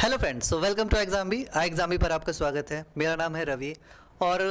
Hello friends, so welcome to Exambee पर आपका स्वागत है। मेरा नाम है रवि। और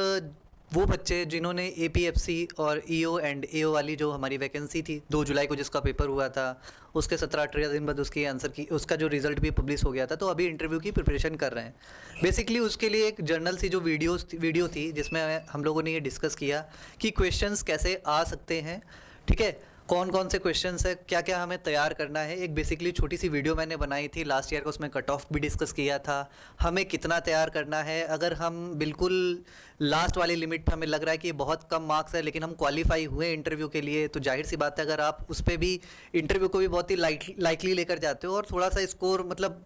वो बच्चे जिन्होंने एपीएफसी और ईओ एंड एओ वाली जो हमारी वैकेंसी थी 2 जुलाई को जिसका पेपर हुआ था, उसके 17-18 दिन बाद उसकी आंसर की उसका जो रिज़ल्ट भी पब्लिश हो गया था, तो अभी इंटरव्यू की प्रिपरेशन कर रहे हैं। बेसिकली उसके लिए एक जर्नल सी जो वीडियो थी जिसमें हम लोगों ने ये डिस्कस किया कि क्वेश्चंस कैसे आ सकते हैं, ठीक है, कौन कौन से क्वेश्चंस है, क्या क्या हमें तैयार करना है। एक बेसिकली छोटी सी वीडियो मैंने बनाई थी लास्ट ईयर को, उसमें कट ऑफ भी डिस्कस किया था, हमें कितना तैयार करना है। अगर हम बिल्कुल लास्ट वाली लिमिट पे हमें लग रहा है कि ये बहुत कम मार्क्स है, लेकिन हम क्वालिफाई हुए इंटरव्यू के लिए, तो जाहिर सी बात है अगर आप उस पर भी इंटरव्यू को भी बहुत ही लाइकली लेकर जाते हो और थोड़ा सा स्कोर मतलब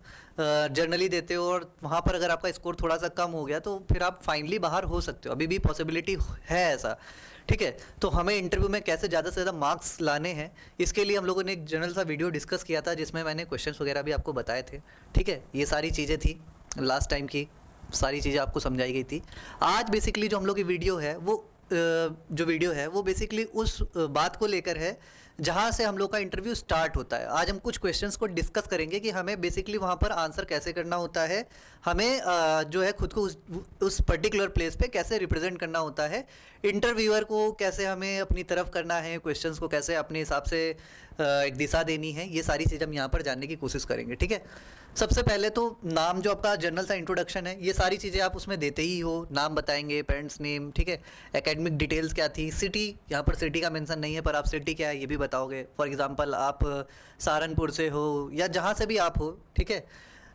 जर्नली देते हो और वहाँ पर अगर आपका स्कोर थोड़ा सा कम हो गया तो फिर आप फाइनली बाहर हो सकते हो, अभी भी पॉसिबिलिटी है ऐसा, ठीक है। तो हमें इंटरव्यू में कैसे ज़्यादा से ज़्यादा मार्क्स लाने हैं, इसके लिए हम लोगों ने एक जनरल सा वीडियो डिस्कस किया था जिसमें मैंने क्वेश्चंस वगैरह भी आपको बताए थे, ठीक है। ये सारी चीज़ें थी लास्ट टाइम की, सारी चीज़ें आपको समझाई गई थी। आज बेसिकली जो हम लोग की वीडियो है वो बेसिकली उस बात को लेकर है जहाँ से हम लोग का इंटरव्यू स्टार्ट होता है। आज हम कुछ क्वेश्चंस को डिस्कस करेंगे कि हमें बेसिकली वहाँ पर आंसर कैसे करना होता है, हमें जो है खुद को उस पर्टिकुलर प्लेस पे कैसे रिप्रेजेंट करना होता है, इंटरव्यूअर को कैसे हमें अपनी तरफ करना है, क्वेश्चंस को कैसे अपने हिसाब से एक दिशा देनी है। ये सारी चीज़ हम यहाँ पर जानने की कोशिश करेंगे, ठीक है। सबसे पहले तो नाम, जो आपका जनरल सा इंट्रोडक्शन है, ये सारी चीज़ें आप उसमें देते ही हो, नाम बताएंगे, पेरेंट्स नेम, ठीक है, एकेडमिक डिटेल्स क्या थी, सिटी, यहाँ पर सिटी का मेंशन नहीं है पर आप सिटी क्या है ये भी बताओगे। फॉर एग्जांपल आप सहारनपुर से हो या जहाँ से भी आप हो, ठीक है,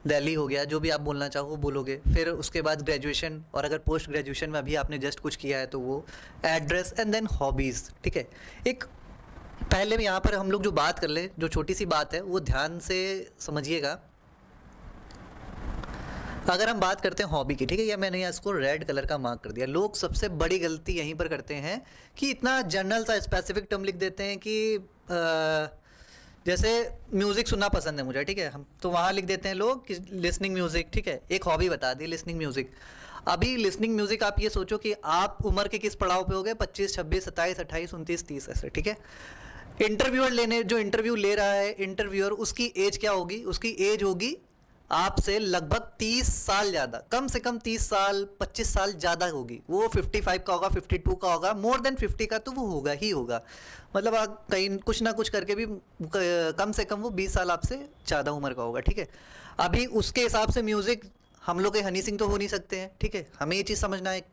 दिल्ली हो गया, जो भी आप बोलना चाहो वो बोलोगे। फिर उसके बाद ग्रेजुएशन, और अगर पोस्ट ग्रेजुएशन में अभी आपने जस्ट कुछ किया है तो वो एड्रेस, एंड देन हॉबीज़, ठीक है। एक पहले में यहाँ पर हम लोग जो बात कर ले, जो छोटी सी बात है वो ध्यान से समझिएगा। अगर हम बात करते हैं हॉबी की, ठीक है, या मैंने यहाँ इसको रेड कलर का मार्क कर दिया। लोग सबसे बड़ी गलती यहीं पर करते हैं कि इतना जनरल सा स्पेसिफिक टर्म लिख देते हैं कि जैसे म्यूज़िक सुनना पसंद है मुझे, ठीक है, हम तो वहाँ लिख देते हैं लोग कि लिसनिंग म्यूज़िक, ठीक है, एक हॉबी बता दी लिसनिंग म्यूज़िक। अभी लिसनिंग म्यूज़िक आप ये सोचो कि आप उम्र के किस पड़ाव पे हो गए, 25, 26, 27, 28, 29, 30 ऐसे, ठीक है। जो इंटरव्यू ले रहा है इंटरव्यूअर, उसकी एज क्या होगी, उसकी एज होगी आपसे लगभग 30 साल ज़्यादा, कम से कम 30 साल 25 साल ज़्यादा होगी। वो 55 का होगा, 52 का होगा, मोर देन 50 का तो वो होगा ही होगा। मतलब आप कहीं कुछ ना कुछ करके भी कम से कम वो 20 साल आपसे ज़्यादा उम्र का होगा, ठीक है। अभी उसके हिसाब से म्यूज़िक, हम लोग के हनी सिंह तो हो नहीं सकते हैं, ठीक है, हमें ये चीज़ समझना है।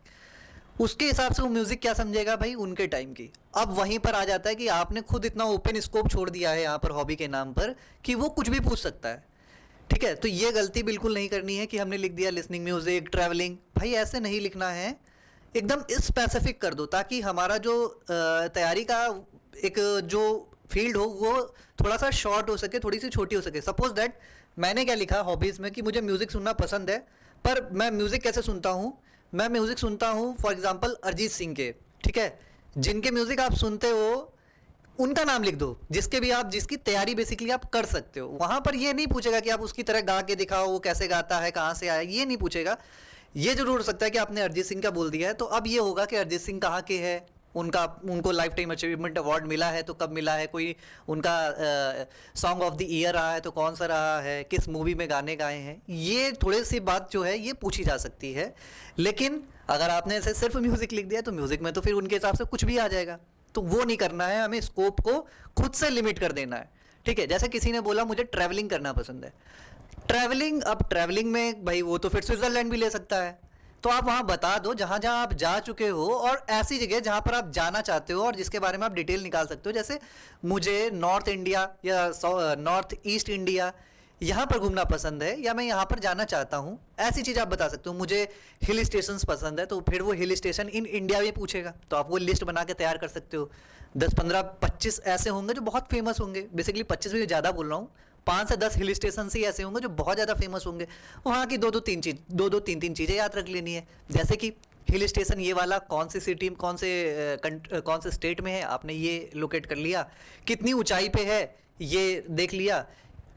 उसके हिसाब से वो म्यूज़िक क्या समझेगा भाई, उनके टाइम की। अब वहीं पर आ जाता है कि आपने खुद इतना ओपन स्कोप छोड़ दिया है यहाँ पर हॉबी के नाम पर कि वो कुछ भी पूछ सकता है, ठीक है। तो ये गलती बिल्कुल नहीं करनी है कि हमने लिख दिया लिसनिंग म्यूजिक, ट्रैवलिंग, भाई ऐसे नहीं लिखना है, एकदम स्पेसिफिक कर दो ताकि हमारा जो तैयारी का एक जो फील्ड हो वो थोड़ा सा शॉर्ट हो सके, थोड़ी सी छोटी हो सके। सपोज दैट मैंने क्या लिखा हॉबीज़ में कि मुझे म्यूज़िक सुनना पसंद है, पर मैं म्यूज़िक कैसे सुनता हूँ, मैं म्यूज़िक सुनता हूँ फॉर एग्जांपल अरिजीत सिंह के, ठीक है। जिनके म्यूज़िक आप सुनते हो उनका नाम लिख दो, जिसकी तैयारी बेसिकली आप कर सकते हो। वहाँ पर ये नहीं पूछेगा कि आप उसकी तरह गा के दिखाओ, वो कैसे गाता है, कहाँ से आया, ये नहीं पूछेगा। ये जरूर हो सकता है कि आपने अरिजीत सिंह का बोल दिया है, तो अब ये होगा कि अरिजीत सिंह कहाँ के हैं, उनको लाइफ टाइम अचीवमेंट अवार्ड मिला है तो कब मिला है, कोई उनका सॉन्ग ऑफ द ईयर रहा है तो कौन सा रहा है, किस मूवी में गाने गाए हैं, ये थोड़ी सी बात जो है ये पूछी जा सकती है। लेकिन अगर आपने ऐसे सिर्फ म्यूज़िक लिख दिया तो म्यूज़िक में तो फिर उनके हिसाब से कुछ भी आ जाएगा, तो वो नहीं करना है। हमें स्कोप को खुद से लिमिट कर देना है, ठीक है। जैसे किसी ने बोला मुझे ट्रैवलिंग करना पसंद है, ट्रैवलिंग, अब ट्रैवलिंग में भाई वो तो फिर स्विट्जरलैंड भी ले सकता है, तो आप वहाँ बता दो जहाँ जहाँ आप जा चुके हो और ऐसी जगह जहाँ पर आप जाना चाहते हो और जिसके बारे में आप डिटेल निकाल सकते हो। जैसे मुझे नॉर्थ इंडिया या नॉर्थ ईस्ट इंडिया यहाँ पर घूमना पसंद है, या मैं यहाँ पर जाना चाहता हूँ, ऐसी चीज़ आप बता सकते हो। मुझे हिल स्टेशंस पसंद है, तो फिर वो हिल स्टेशन इन इंडिया भी पूछेगा, तो आप वो लिस्ट बना के तैयार कर सकते हो। 10, 15, 25 ऐसे होंगे जो बहुत फेमस होंगे, बेसिकली 25 भी ज़्यादा बोल रहा हूँ, 5 से 10 हिल स्टेशन ही ऐसे होंगे जो बहुत ज़्यादा फेमस होंगे। वहाँ की दो दो तीन तीन चीज़ें याद रख लेनी है, जैसे कि हिल स्टेशन ये वाला कौन सी सिटी, कौन से स्टेट में है, आपने ये लोकेट कर लिया, कितनी ऊंचाई पे है ये देख लिया,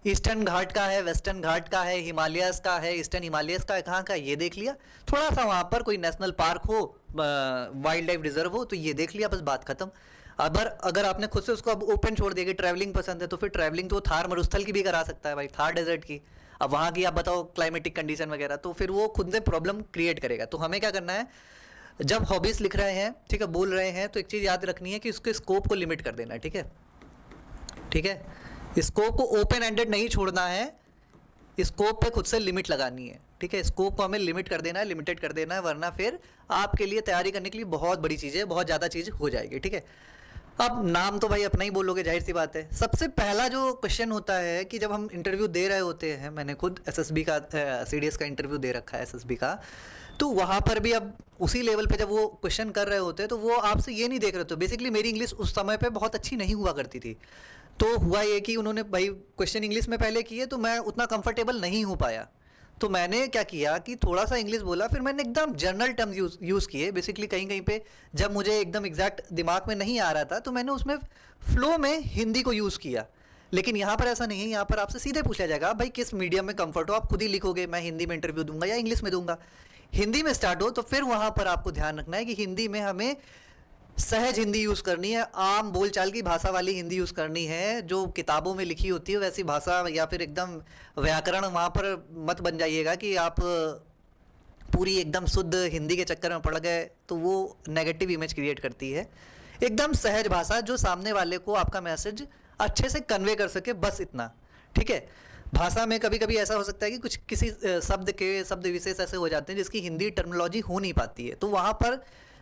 ईस्टर्न घाट का है, वेस्टर्न घाट का है, हिमालयस का है, ईस्टर्न हिमालयस का है, कहाँ का ये देख लिया, थोड़ा सा वहाँ पर कोई नेशनल पार्क हो, वाइल्ड लाइफ रिजर्व हो, तो ये देख लिया, बस बात खत्म। अगर आपने खुद से उसको अब ओपन छोड़ दिया कि ट्रैवलिंग पसंद है, तो फिर ट्रैवलिंग तो थार मरुस्थल की भी करा सकता है भाई, थार डेजर्ट की। अब वहाँ की आप बताओ क्लाइमेटिक कंडीशन वगैरह, तो फिर वो खुद से प्रॉब्लम क्रिएट करेगा। तो हमें क्या करना है, जब हॉबीज लिख रहे हैं, ठीक है, बोल रहे हैं, तो एक चीज़ याद रखनी है कि उसके स्कोप को लिमिट कर देना है। ठीक है, ठीक है, स्कोप को ओपन एंडेड नहीं छोड़ना है, स्कोप पे खुद से लिमिट लगानी है। ठीक है, स्कोप को हमें लिमिट कर देना है, लिमिटेड कर देना है, वरना फिर आपके लिए तैयारी करने के लिए बहुत बड़ी चीज़ें, बहुत ज़्यादा चीज़ हो जाएगी। ठीक है, अब नाम तो भाई अपना ही बोलोगे, जाहिर सी बात है। सबसे पहला जो क्वेश्चन होता है कि जब हम इंटरव्यू दे रहे होते हैं, मैंने खुद एसएसबी का सीडीएस का इंटरव्यू दे रखा है, एसएसबी का, तो वहाँ पर भी अब उसी लेवल पे जब वो क्वेश्चन कर रहे होते हैं तो वो आपसे ये नहीं देख रहे होते। बेसिकली मेरी इंग्लिश उस समय पे बहुत अच्छी नहीं हुआ करती थी, तो हुआ ये कि उन्होंने भाई क्वेश्चन इंग्लिश में पहले किए, तो मैं उतना कंफर्टेबल नहीं हो पाया। तो मैंने क्या किया कि थोड़ा सा इंग्लिश बोला, फिर मैंने एकदम जनरल टर्म्स यूज़ किए। बेसिकली कहीं कहीं पे जब मुझे एकदम एग्जैक्ट दिमाग में नहीं आ रहा था, तो मैंने उसमें फ्लो में हिंदी को यूज़ किया। लेकिन यहाँ पर ऐसा नहीं है, यहाँ पर आपसे सीधे पूछा जाएगा भाई किस मीडियम में कंफर्ट हो, आप खुद ही लिखोगे मैं हिंदी में इंटरव्यू दूंगा या इंग्लिश में दूंगा। हिंदी में स्टार्ट हो तो फिर वहाँ पर आपको ध्यान रखना है कि हिंदी में हमें सहज हिंदी यूज़ करनी है, आम बोलचाल की भाषा वाली हिंदी यूज़ करनी है, जो किताबों में लिखी होती है वैसी भाषा, या फिर एकदम व्याकरण वहाँ पर मत बन जाइएगा कि आप पूरी एकदम शुद्ध हिंदी के चक्कर में पड़ गए, तो वो नेगेटिव इमेज क्रिएट करती है। एकदम सहज भाषा जो सामने वाले को आपका मैसेज अच्छे से कन्वे कर सके, बस इतना। ठीक है, भाषा में कभी कभी ऐसा हो सकता है कि कुछ किसी शब्द विशेष ऐसे हो जाते हैं जिसकी हिंदी टर्मिनोलॉजी हो नहीं पाती है, तो वहाँ पर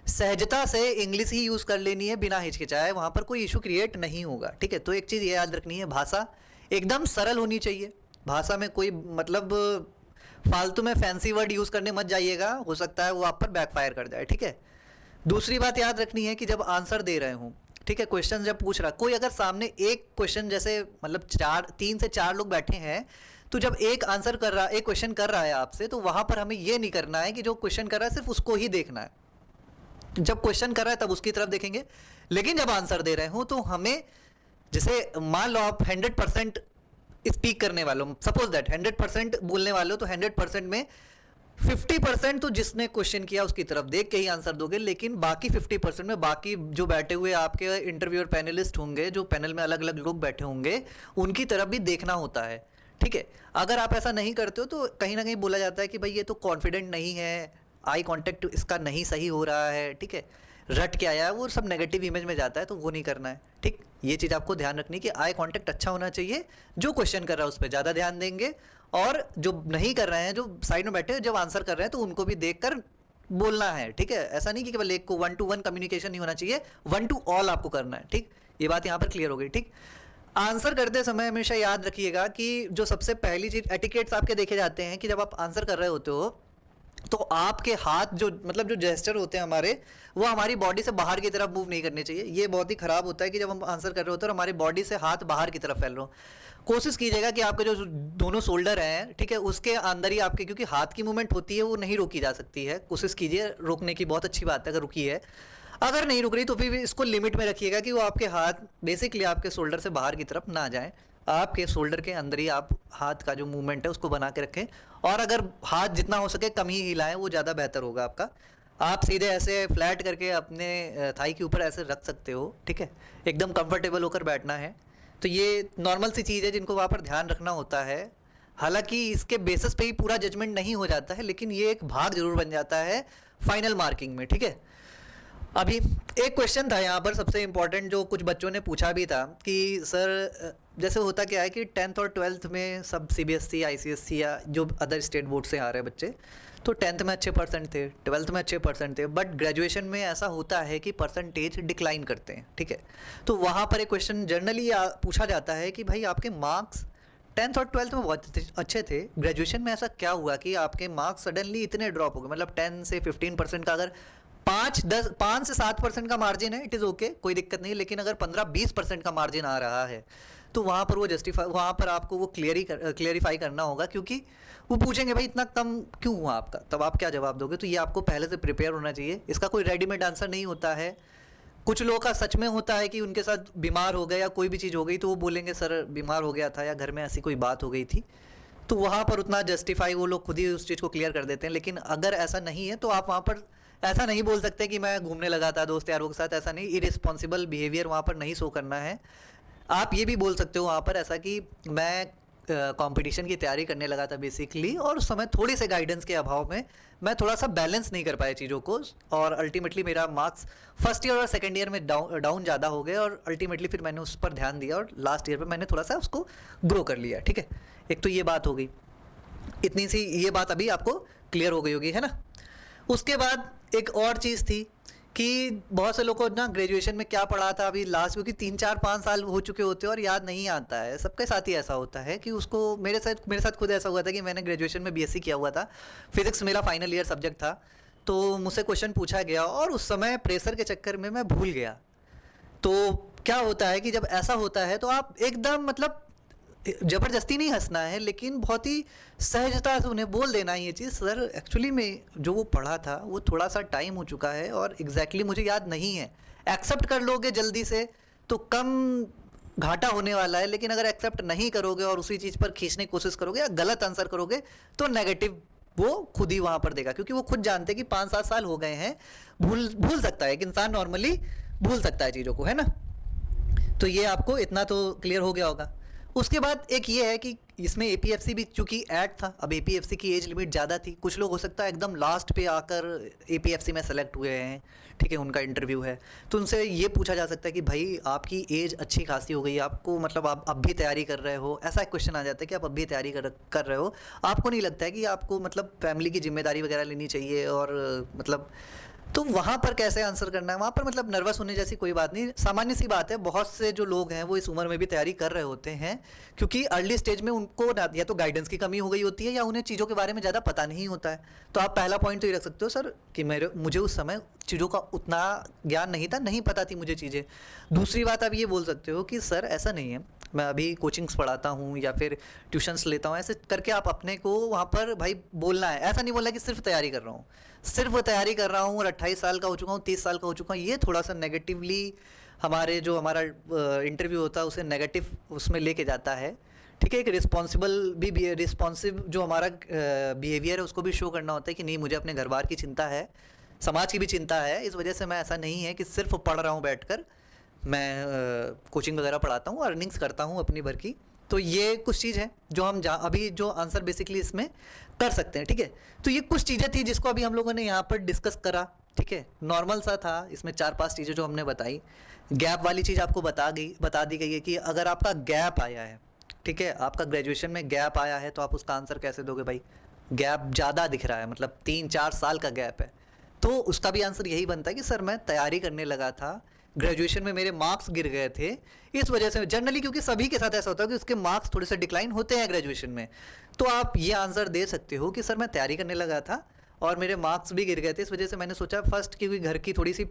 सहजता से इंग्लिश ही यूज़ कर लेनी है बिना हिचकिचाए, वहाँ पर कोई इशू क्रिएट नहीं होगा। ठीक है, तो एक चीज़ ये याद रखनी है, भाषा एकदम सरल होनी चाहिए। भाषा में कोई मतलब फालतू में फैंसी वर्ड यूज़ करने मत जाइएगा, हो सकता है वो आप पर बैकफायर कर जाए। ठीक है, दूसरी बात याद रखनी है कि जब आंसर दे रहे हूँ, ठीक है, क्वेश्चन जब पूछ रहा कोई, अगर सामने एक क्वेश्चन जैसे मतलब 3 से 4 लोग बैठे हैं, तो जब एक आंसर कर रहा, एक क्वेश्चन कर रहा है आपसे, तो वहाँ पर हमें ये नहीं करना है कि जो क्वेश्चन कर रहा है सिर्फ उसको ही देखना है। जब क्वेश्चन कर रहा है तब उसकी तरफ देखेंगे, लेकिन जब आंसर दे रहे हो तो हमें, जैसे मान लो आप 100% स्पीक करने वालों, सपोज दैट 100% बोलने वाले हो, तो 100% में 50% तो जिसने क्वेश्चन किया उसकी तरफ देख के ही आंसर दोगे, लेकिन बाकी 50% में बाकी जो बैठे हुए आपके इंटरव्यूअर पैनलिस्ट होंगे, जो पैनल में अलग अलग लोग बैठे होंगे, उनकी तरफ भी देखना होता है। ठीक है, अगर आप ऐसा नहीं करते हो तो कहीं ना कहीं बोला जाता है कि भाई ये तो कॉन्फिडेंट नहीं है, आई कांटेक्ट इसका नहीं सही हो रहा है। ठीक है, रट के आया है, वो सब नेगेटिव इमेज में जाता है, तो वो नहीं करना है। ठीक, ये चीज़ आपको ध्यान रखनी कि आई कांटेक्ट अच्छा होना चाहिए, जो क्वेश्चन कर रहा है उस पर ज़्यादा ध्यान देंगे, और जो नहीं कर रहे हैं, जो साइड में बैठे जब आंसर कर रहे हैं, तो उनको भी देखकर बोलना है। ठीक है, ऐसा नहीं कि केवल एक को 1-to-1 कम्युनिकेशन नहीं होना चाहिए, 1-to-all आपको करना है। ठीक, ये बात यहाँ पर क्लियर हो गई। ठीक, आंसर करते समय हमेशा याद रखिएगा कि जो सबसे पहली चीज़, एटिकेट्स आपके देखे जाते हैं कि जब आप आंसर कर रहे होते हो तो आपके हाथ जो मतलब जो जेस्चर होते हैं हमारे, वो हमारी बॉडी से बाहर की तरफ मूव नहीं करने चाहिए। ये बहुत ही ख़राब होता है कि जब हम आंसर कर रहे होते हैं और हमारी बॉडी से हाथ बाहर की तरफ फैल रहे हो। कोशिश कीजिएगा कि आपके जो दोनों शोल्डर हैं, ठीक है, उसके अंदर ही आपके, क्योंकि हाथ की मूवमेंट होती है वो नहीं रोकी जा सकती है, कोशिश कीजिए रोकने की, बहुत अच्छी बात है अगर रुकी है। अगर नहीं रुक रही तो फिर भी इसको लिमिट में रखिएगा कि वो आपके हाथ बेसिकली आपके शोल्डर से बाहर की तरफ ना जाए, आपके शोल्डर के अंदर ही आप हाथ का जो मूवमेंट है उसको बना के रखें। और अगर हाथ जितना हो सके कम ही हिलाएं, वो ज़्यादा बेहतर होगा आपका। आप सीधे ऐसे फ्लैट करके अपने थाई के ऊपर ऐसे रख सकते हो। ठीक है, एकदम कंफर्टेबल होकर बैठना है। तो ये नॉर्मल सी चीज़ है जिनको वहाँ पर ध्यान रखना होता है। हालांकि इसके बेसिस पे ही पूरा जजमेंट नहीं हो जाता है, लेकिन ये एक भाग जरूर बन जाता है फाइनल मार्किंग में। ठीक है, अभी एक क्वेश्चन था यहाँ पर सबसे इम्पोर्टेंट, जो कुछ बच्चों ने पूछा भी था कि सर जैसे होता क्या है कि 10th और 12th में सब CBSE ICSE या जो अदर स्टेट बोर्ड से आ रहे हैं बच्चे, तो 10th में अच्छे परसेंट थे, 12th में अच्छे परसेंट थे, बट ग्रेजुएशन में ऐसा होता है कि परसेंटेज डिक्लाइन करते हैं। ठीक है, तो वहाँ पर एक क्वेश्चन जनरली पूछा जाता है कि भाई आपके मार्क्स 10th और 12th में बहुत अच्छे थे, ग्रेजुएशन में ऐसा क्या हुआ कि आपके मार्क्स सडनली इतने ड्रॉप हो गए। मतलब 10 से 15% का अगर 5 से 7% का मार्जिन है, इट इज़ ओके, कोई दिक्कत नहीं, लेकिन अगर 15-20% का मार्जिन आ रहा है तो वहाँ पर वो वहाँ पर आपको वो क्लियरिफाई करना होगा, क्योंकि वो पूछेंगे भाई इतना कम क्यों हुआ आपका, तब आप क्या जवाब दोगे। तो ये आपको पहले से प्रिपेयर होना चाहिए, इसका कोई रेडीमेड आंसर नहीं होता है। कुछ लोगों का सच में होता है कि उनके साथ बीमार हो गए या कोई भी चीज़ हो गई, तो वो बोलेंगे सर बीमार हो गया था या घर में ऐसी कोई बात हो गई थी, तो वहाँ पर उतना जस्टिफाई वो लोग खुद ही उस चीज़ को क्लियर कर देते हैं। लेकिन अगर ऐसा नहीं है तो आप वहाँ पर ऐसा नहीं बोल सकते कि मैं घूमने लगा था दोस्त यारों के साथ, ऐसा नहीं, इरिस्पॉन्सिबल बिहेवियर वहाँ पर नहीं शो करना है। आप ये भी बोल सकते हो वहाँ पर ऐसा कि मैं कंपटीशन की तैयारी करने लगा था बेसिकली, और उस समय थोड़ी से गाइडेंस के अभाव में मैं थोड़ा सा बैलेंस नहीं कर पाया चीज़ों को, और अल्टीमेटली मेरा मार्क्स फर्स्ट ईयर और सेकेंड ईयर में डाउन ज़्यादा हो गए, और अल्टीमेटली फिर मैंने उस पर ध्यान दिया और लास्ट ईयर में मैंने थोड़ा सा उसको ग्रो कर लिया। ठीक है, एक तो ये बात हो गई, इतनी सी ये बात अभी आपको क्लियर हो गई होगी, है ना। उसके बाद एक और चीज़ थी कि बहुत से लोगों को ना ग्रेजुएशन में क्या पढ़ा था अभी लास्ट, क्योंकि 3 4 5 साल हो चुके होते हैं और याद नहीं आता है। सबके साथ ही ऐसा होता है कि उसको, मेरे साथ खुद ऐसा हुआ था कि मैंने ग्रेजुएशन में बीएससी किया हुआ था, फिजिक्स मेरा फाइनल ईयर सब्जेक्ट था, तो मुझसे क्वेश्चन पूछा गया और उस समय प्रेशर के चक्कर में मैं भूल गया। तो क्या होता है कि जब ऐसा होता है तो आप एकदम मतलब ज़बरदस्ती नहीं हंसना है, लेकिन बहुत ही सहजता से उन्हें बोल देना ये चीज़, सर एक्चुअली में जो वो पढ़ा था वो थोड़ा सा टाइम हो चुका है और एग्जैक्टली मुझे याद नहीं है। एक्सेप्ट कर लोगे जल्दी से तो कम घाटा होने वाला है, लेकिन अगर एक्सेप्ट नहीं करोगे और उसी चीज़ पर खींचने की कोशिश करोगे या गलत आंसर करोगे तो नेगेटिव वो खुद ही वहाँ पर देगा, क्योंकि वो खुद जानते हैं कि 5 7 साल हो गए हैं, भूल सकता है, एक इंसान नॉर्मली भूल सकता है चीज़ों को, है ना। तो ये आपको इतना तो क्लियर हो गया होगा। उसके बाद एक ये है कि इसमें एपीएफसी भी चूंकि ऐड था, अब एपीएफसी की एज लिमिट ज़्यादा थी, कुछ लोग हो सकता है एकदम लास्ट पे आकर एपीएफसी में सेलेक्ट हुए हैं, ठीक है, उनका इंटरव्यू है, तो उनसे ये पूछा जा सकता है कि भाई आपकी एज अच्छी खासी हो गई, आपको मतलब आप अब भी तैयारी कर रहे हो, ऐसा एक क्वेश्चन आ जाता है कि आप अब भी तैयारी कर रहे हो, आपको नहीं लगता है कि आपको मतलब फैमिली की जिम्मेदारी वगैरह लेनी चाहिए, और मतलब तो वहाँ पर कैसे आंसर करना है, वहाँ पर मतलब नर्वस होने जैसी कोई बात नहीं, सामान्य सी बात है। बहुत से जो लोग हैं वो इस उम्र में भी तैयारी कर रहे होते हैं, क्योंकि अर्ली स्टेज में उनको या तो गाइडेंस की कमी हो गई होती है या उन्हें चीज़ों के बारे में ज़्यादा पता नहीं होता है। तो आप पहला पॉइंट तो ये रख सकते हो सर कि मुझे उस समय चीज़ों का उतना ज्ञान नहीं था, नहीं पता थी मुझे चीज़ें। दूसरी बात आप ये बोल सकते हो कि सर ऐसा नहीं है, मैं अभी कोचिंग्स पढ़ाता हूँ या फिर ट्यूशन्स लेता हूँ, ऐसे करके आप अपने को वहाँ पर भाई बोलना है। ऐसा नहीं बोलना कि सिर्फ तैयारी कर रहा हूँ, सिर्फ तैयारी कर रहा हूँ और 28 साल का हो चुका हूँ, 30 साल का हो चुका हूँ, ये थोड़ा सा नेगेटिवली हमारा इंटरव्यू होता है उसे नेगेटिव उसमें लेके जाता है। ठीक है, एक रिस्पॉन्सिव जो हमारा बिहेवियर है उसको भी शो करना होता है कि नहीं, मुझे अपने घर बार की चिंता है, समाज की भी चिंता है, इस वजह से मैं ऐसा नहीं है कि सिर्फ पढ़ रहा हूँ बैठकर, मैं कोचिंग वगैरह पढ़ाता हूँ, अर्निंग्स करता हूँ अपनी भर की। तो ये कुछ चीज़ है जो हम अभी जो आंसर बेसिकली इसमें कर सकते हैं। ठीक है, तो ये कुछ चीज़ें थी जिसको अभी हम लोगों ने यहाँ पर डिस्कस करा। ठीक है, नॉर्मल सा था, इसमें 4 5 चीज़ें जो हमने बताई। गैप वाली चीज़ आपको बता दी गई है कि अगर आपका गैप आया है, ठीक है, आपका ग्रेजुएशन में गैप आया है, तो आप उसका आंसर कैसे दोगे भाई। गैप ज़्यादा दिख रहा है, मतलब 3 4 साल का गैप है, तो उसका भी आंसर यही बनता है कि सर मैं तैयारी करने लगा था, ग्रेजुएशन में मेरे मार्क्स गिर गए थे, इस वजह से जनरली, क्योंकि सभी के साथ ऐसा होता है कि उसके मार्क्स थोड़े से डिक्लाइन होते हैं ग्रेजुएशन में, तो आप ये आंसर दे सकते हो कि सर मैं तैयारी करने लगा था और मेरे मार्क्स भी गिर गए थे, इस वजह से मैंने सोचा फर्स्ट, क्योंकि घर की थोड़ी सी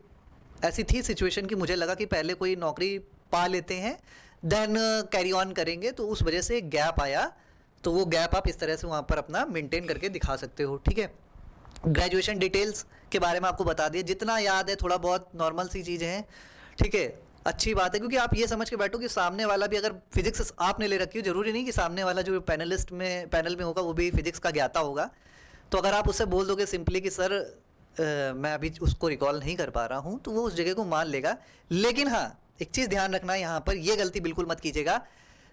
ऐसी थी सिचुएशन कि मुझे लगा कि पहले कोई नौकरी पा लेते हैं देन कैरी ऑन करेंगे, तो उस वजह से गैप आया। तो वो गैप आप इस तरह से वहाँ पर अपना मेंटेन करके दिखा सकते हो। ठीक है, ग्रेजुएशन डिटेल्स के बारे में आपको बता दिया, जितना याद है थोड़ा बहुत नॉर्मल सी चीज़ें हैं। ठीक है, अच्छी बात है, क्योंकि आप ये समझ के बैठो कि सामने वाला भी अगर फिजिक्स आपने ले रखी हो, जरूरी नहीं कि सामने वाला जो पैनल में होगा वो भी फिजिक्स का ज्ञाता होगा। तो अगर आप उससे बोल दोगे सिंपली कि सर मैं अभी उसको रिकॉल नहीं कर पा रहा हूँ, तो वो उस जगह को मान लेगा। लेकिन हाँ, एक चीज़ ध्यान रखना है यहाँ पर, ये गलती बिल्कुल मत कीजिएगा।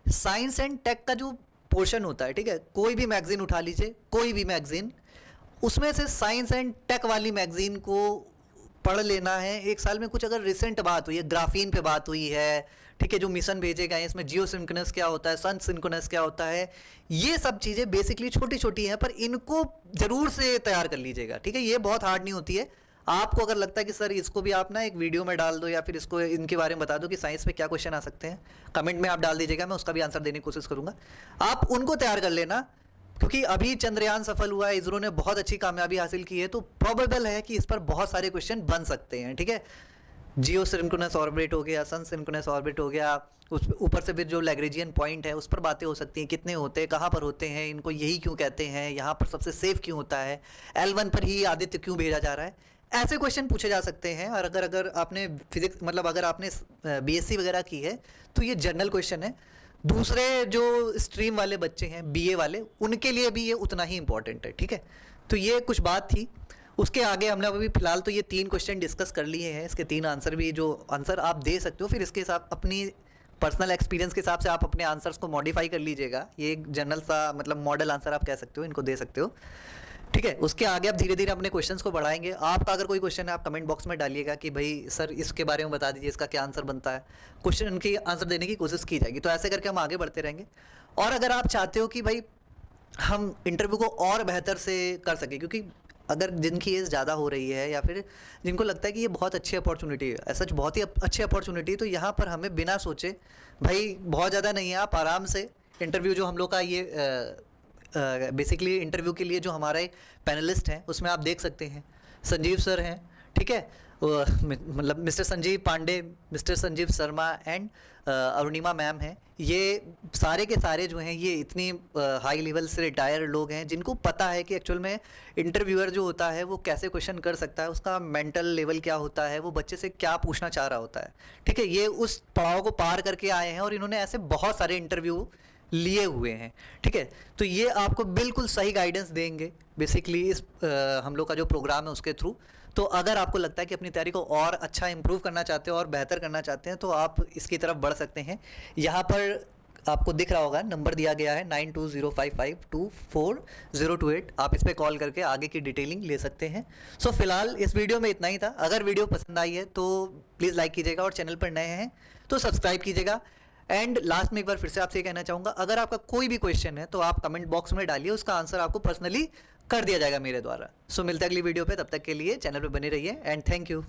साइंस एंड टेक का जो पोर्शन होता है, ठीक है, कोई भी मैगजीन उठा लीजिए, कोई भी मैगजीन, उसमें से साइंस एंड टेक वाली मैगजीन को पढ़ लेना है। एक साल में कुछ अगर रिसेंट बात हुई है, ग्राफीन पे बात हुई है, ठीक है, जो मिशन भेजे गए हैं, इसमें जियो सिंक्रोनस क्या होता है, सन सिंक्रोनस क्या होता है, ये सब चीज़ें बेसिकली छोटी छोटी हैं, पर इनको ज़रूर से तैयार कर लीजिएगा। ठीक है, ये बहुत हार्ड नहीं होती है। आपको अगर लगता है कि सर इसको भी आप ना एक वीडियो में डाल दो या फिर इसको इनके बारे में बता दो कि साइंस में क्या क्वेश्चन आ सकते हैं, कमेंट में आप डाल दीजिएगा, मैं उसका भी आंसर देने की कोशिश करूँगा। आप उनको तैयार कर लेना, क्योंकि अभी चंद्रयान सफल हुआ है, इसरो ने बहुत अच्छी कामयाबी हासिल की है, तो प्रोबेबल है कि इस पर बहुत सारे क्वेश्चन बन सकते हैं। ठीक है, जियो सिंक्रोनस ऑर्बिट हो गया, सन सिंक्रोनस ऑर्बिट हो गया, उस ऊपर से फिर जो लैग्रेंजियन पॉइंट है उस पर बातें हो सकती हैं, कितने होते हैं, कहाँ पर होते हैं, इनको यही क्यों कहते हैं, यहाँ पर सबसे सेफ क्यों होता है, L1 पर ही आदित्य क्यों भेजा जा रहा है, ऐसे क्वेश्चन पूछे जा सकते हैं। और अगर आपने फिजिक्स मतलब अगर आपने बीएससी वगैरह की है तो ये जनरल क्वेश्चन है। दूसरे जो स्ट्रीम वाले बच्चे हैं, बीए वाले, उनके लिए भी ये उतना ही इंपॉर्टेंट है। ठीक है, तो ये कुछ बात थी। उसके आगे हमने अभी फिलहाल तो ये 3 क्वेश्चन डिस्कस कर लिए हैं, इसके 3 आंसर भी जो आंसर आप दे सकते हो, फिर इसके साथ अपनी पर्सनल एक्सपीरियंस के हिसाब से आप अपने आंसर्स को मॉडिफाई कर लीजिएगा। ये एक जनरल सा मतलब मॉडल आंसर आप कह सकते हो, इनको दे सकते हो, ठीक है। उसके आगे आप धीरे धीरे अपने क्वेश्चंस को बढ़ाएंगे। आपका अगर कोई क्वेश्चन है आप कमेंट बॉक्स में डालिएगा कि भाई सर इसके बारे में बता दीजिए, इसका क्या आंसर बनता है, क्वेश्चन की आंसर देने की कोशिश की जाएगी। तो ऐसे करके हम आगे बढ़ते रहेंगे। और अगर आप चाहते हो कि भाई हम इंटरव्यू को और बेहतर से कर सकें, क्योंकि अगर जिनकी एज ज़्यादा हो रही है या फिर जिनको लगता है कि ये बहुत अच्छी अपॉर्चुनिटी है, सच बहुत ही अच्छी अपॉर्चुनिटी है, तो यहाँ पर हमें बिना सोचे, भाई बहुत ज़्यादा नहीं है, आप आराम से इंटरव्यू जो हम लोग का ये बेसिकली इंटरव्यू के लिए जो हमारे पैनलिस्ट हैं उसमें आप देख सकते हैं संजीव सर हैं, ठीक है, मतलब mister Sanjeev Pandey, mister Sanjeev Sharma and Arunima ma'am हैं। ये सारे के सारे जो हैं ये इतनी हाई लेवल से रिटायर्ड लोग हैं जिनको पता है कि एक्चुअल में इंटरव्यूअर जो होता है वो कैसे क्वेश्चन कर सकता है, उसका मेंटल लेवल क्या होता है, वो बच्चे से क्या पूछना चाह रहा होता है, ठीक है। ये उस पड़ाव को पार करके आए हैं और इन्होंने ऐसे बहुत सारे इंटरव्यू लिए हुए हैं, ठीक है। तो ये आपको बिल्कुल सही गाइडेंस देंगे बेसिकली इस हम लोग का जो प्रोग्राम है उसके थ्रू। तो अगर आपको लगता है कि अपनी तैयारी को और अच्छा इंप्रूव करना चाहते हो और बेहतर करना चाहते हैं तो आप इसकी तरफ बढ़ सकते हैं। यहाँ पर आपको दिख रहा होगा नंबर दिया गया है 9205524028। आप इस पर कॉल करके आगे की डिटेलिंग ले सकते हैं। सो फिलहाल इस वीडियो में इतना ही था। अगर वीडियो पसंद आई है तो प्लीज़ लाइक कीजिएगा और चैनल पर नए हैं तो सब्सक्राइब कीजिएगा। एंड लास्ट में एक बार फिर से आपसे ये कहना चाहूँगा, अगर आपका कोई भी क्वेश्चन है तो आप कमेंट बॉक्स में डालिए, उसका आंसर आपको पर्सनली कर दिया जाएगा मेरे द्वारा। सो मिलते हैं अगली वीडियो पे, तब तक के लिए चैनल पे बने रहिए एंड थैंक यू।